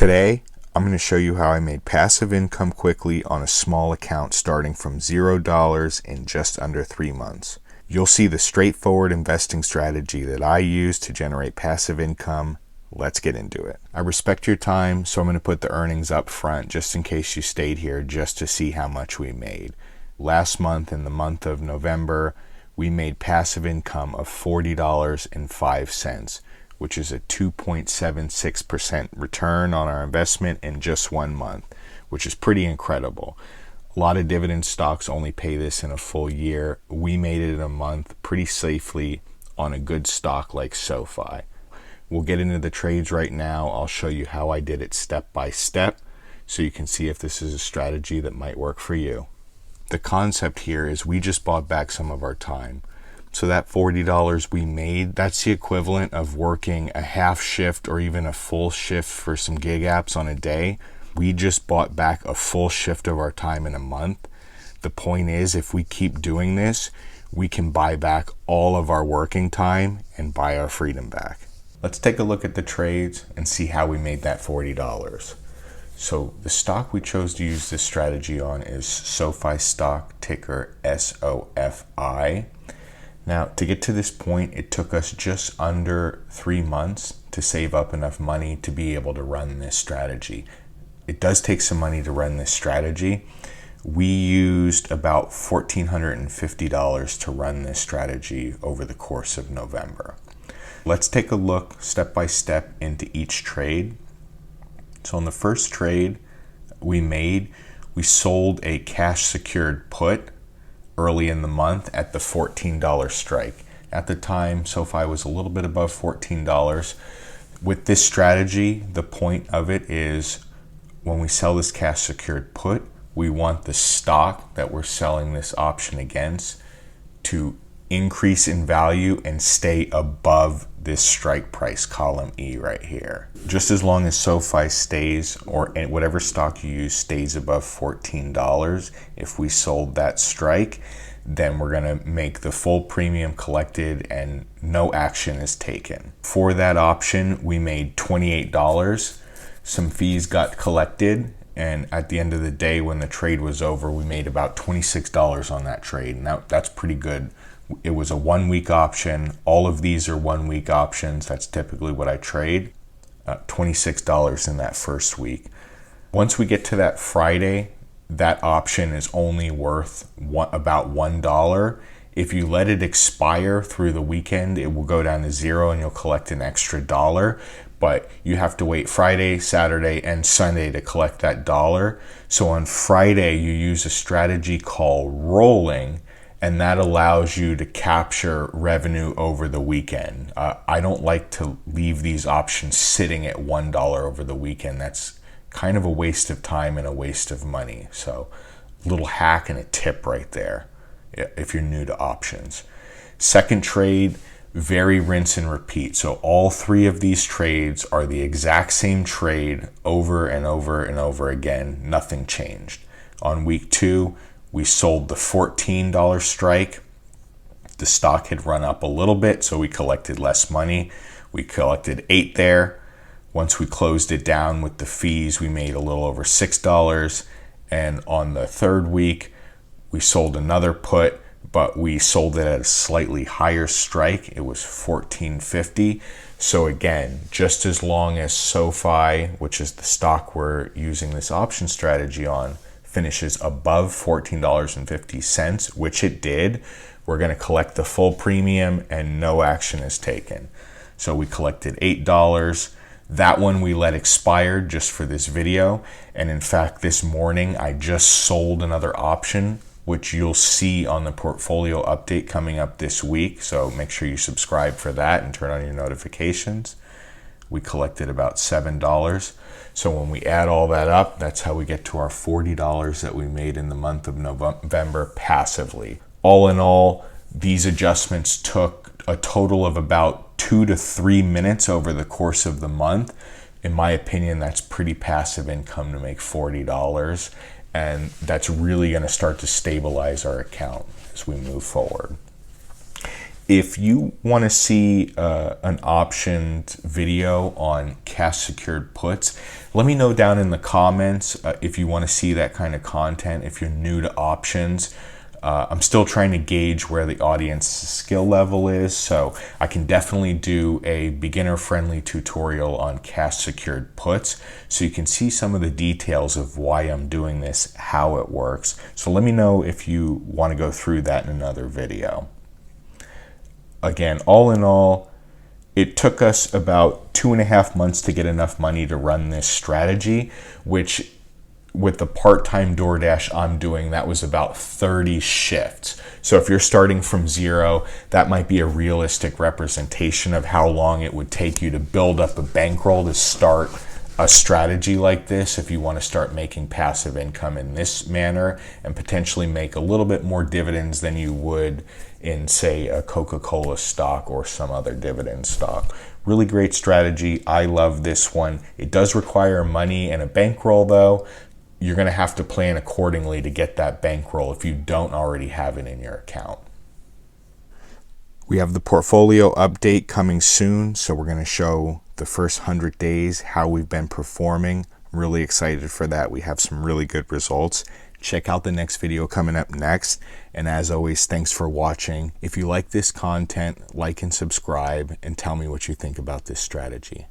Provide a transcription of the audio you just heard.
Today, I'm going to show you how I made passive income quickly on a small account starting from $0 in just under 3 months. You'll see the straightforward investing strategy that I use to generate passive income. Let's get into it. I respect your time, so I'm going to put the earnings up front just in case you stayed here just to see how much we made. Last month, in the month of November, we made passive income of $40.05, which is a 2.76% return on our investment in just 1 month, which is pretty incredible. A lot of dividend stocks only pay this in a full year. We made it in a month pretty safely on a good stock like SOFI. We'll get into the trades right now. I'll show you how I did it step by step so you can see if this is a strategy that might work for you. The concept here is we just bought back some of our time. So that $40 we made, that's the equivalent of working a half shift or even a full shift for some gig apps on a day. We just bought back a full shift of our time in a month. The point is, if we keep doing this, we can buy back all of our working time and buy our freedom back. Let's take a look at the trades and see how we made that $40. So the stock we chose to use this strategy on is SOFI stock, ticker SOFI. Now, to get to this point, it took us just under 3 months to save up enough money to be able to run this strategy. It does take some money to run this strategy. We used about $1,450 to run this strategy over the course of November. Let's take a look step by step into each trade. So on the first trade we sold a cash secured put early in the month at the $14 strike. At the time, SOFI was a little bit above $14. With this strategy, the point of it is when we sell this cash secured put, we want the stock that we're selling this option against to increase in value and stay above this strike price, column E right here. Just as long as SOFI stays, or whatever stock you use stays above $14, if we sold that strike, then we're gonna make the full premium collected and no action is taken. For that option, we made $28. Some fees got collected, and at the end of the day, when the trade was over, we made about $26 on that trade. Now that's pretty good. It was a 1 week option. All of these are 1 week options. That's typically what I trade. $26 in that first week. Once we get to that Friday, that option is only worth about $1. If you let it expire through the weekend, it will go down to 0 and you'll collect an extra $1. But you have to wait Friday, Saturday, and Sunday to collect that $1. So on Friday, you use a strategy called rolling, and that allows you to capture revenue over the weekend. I don't like to leave these options sitting at $1 over the weekend. That's kind of a waste of time and a waste of money. So a little hack and a tip right there if you're new to options. Second trade, very rinse and repeat. So all 3 of these trades are the exact same trade over and over and over again. Nothing changed. On week 2, we sold the $14 strike. The stock had run up a little bit, so we collected less money. We collected $8 there. Once we closed it down with the fees, we made a little over $6. And on the third week, we sold another put, but we sold it at a slightly higher strike. It was $14.50. So again, just as long as SOFI, which is the stock we're using this option strategy on, finishes above $14.50, which it did, we're going to collect the full premium and no action is taken. So we collected $8. That one we let expire just for this video. And in fact, this morning I just sold another option, which you'll see on the portfolio update coming up this week. So make sure you subscribe for that and turn on your notifications. We collected about $7. So when we add all that up, that's how we get to our $40 that we made in the month of November passively. All in all, these adjustments took a total of about 2 to 3 minutes over the course of the month. In my opinion, that's pretty passive income to make $40, and that's really going to start to stabilize our account as we move forward. If you want to see an optioned video on cash secured puts, let me know down in the comments if you want to see that kind of content. If you're new to options, I'm still trying to gauge where the audience skill level is, so I can definitely do a beginner friendly tutorial on cash secured puts so you can see some of the details of why I'm doing this, how it works. So let me know if you want to go through that in another video. Again, all in all, it took us about 2.5 months to get enough money to run this strategy, which with the part-time DoorDash I'm doing, that was about 30 shifts. So if you're starting from zero, that might be a realistic representation of how long it would take you to build up a bankroll to start a strategy like this if you want to start making passive income in this manner and potentially make a little bit more dividends than you would in, say, a Coca-Cola stock or some other dividend stock. Really great strategy. I love this one. It does require money and a bankroll though. You're going to have to plan accordingly to get that bankroll if you don't already have it in your account. We have the portfolio update coming soon, so we're going to show the first 100 days how we've been performing. I'm really excited for that. We have some really good results. Check out the next video coming up next. And as always, thanks for watching. If you like this content, like and subscribe and tell me what you think about this strategy.